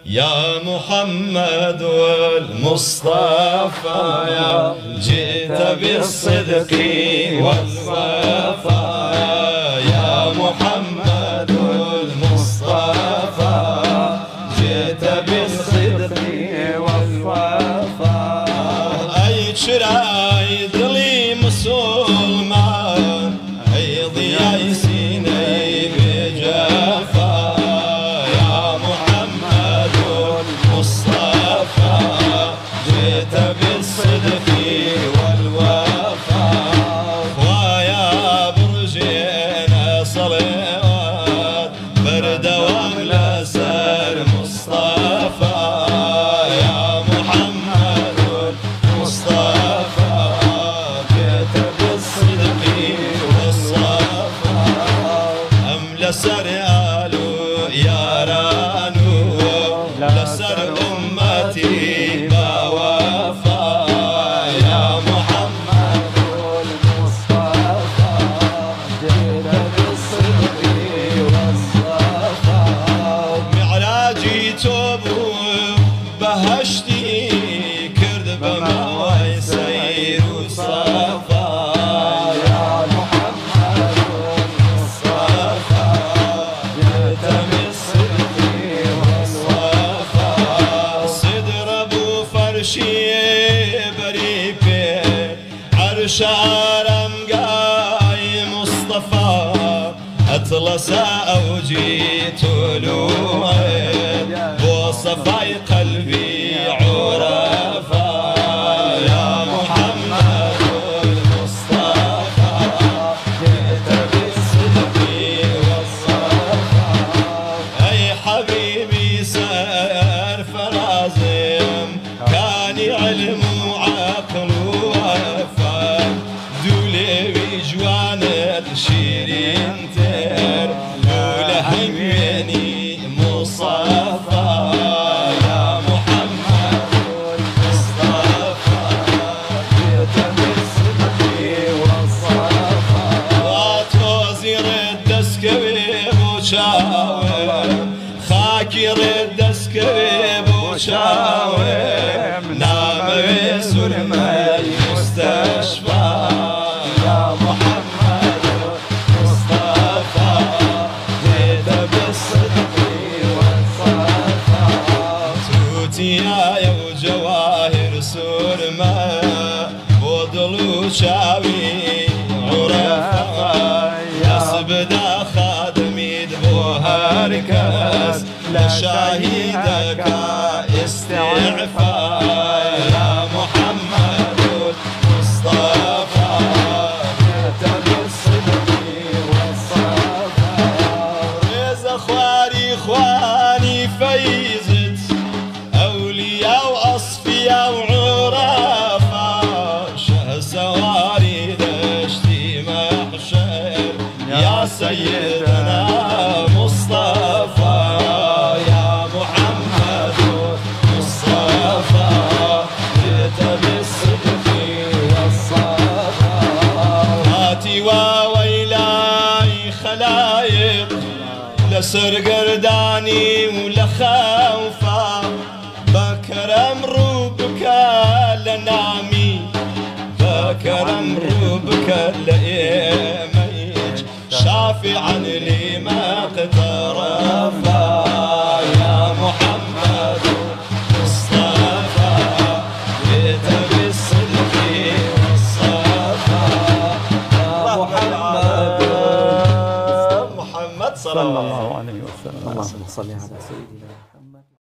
يا محمد المصطفى جئت بالصدق والوفاء يا محمد المصطفى جئت بالصدق والوفاء أي شراي ظلي مسلمان أي ضياء سيني بجفا يا محمد المصطفى جئت بالصدق والوفاء ويا برجينا صلوات بردوام لسر مصطفى يا محمد المصطفى جئت بالصدق والصفاء أم لسر آلو يا رانو لسر أمتي بوفا يا محمد المصطفى جئت بالصدق والصفاء معراجي توبو بهشتي كرد بمواي سير وصفا يا محمد المصطفى جئت بالصدق والصفاء صدر ابو فرشي بريبي عرش عرم قاي مصطفى أطلس أوجي طلوعي وصفاي قلبي عرفا يا محمد المصطفى جئت بالصدق والصفاء أي حبيبي سار فرازم كان علم وعقل وفهم دولي بجوانت شيرين تر ولهميني مصطفى يا محمد المصطفى جئت بالصدق والصفاء وتوزير الدسكوي بوشاوم خاكي رد اسكوي بوشاوم نام بسرمي مستشفى يا محمد المصطفى جئت بالصدق والصفاء توتيا وجواهر سرمى وضلو شاوي عرفا يسبدا خادمي دبوهركس لشاهدك استعفا يا محمد المصطفى جئت بالصدق والصفاء ريز اخواني اخواني فيزت اولياء واصفياء وعرفا شه سواري دشتي محشر يا سيدنا مصطفى يا محمد مصطفى جئت بالصدق والصفاء هاتي وويلاي خلايق لسر قرداني ولخوفا بكرم روبك لنامي بكرم روبك لإيميج شافعا لما اقترفا يا محمد مصطفى جئت بالصدق والصفاء يا محمد صلى الله عليه وسلم. اللهم صل على سيدنا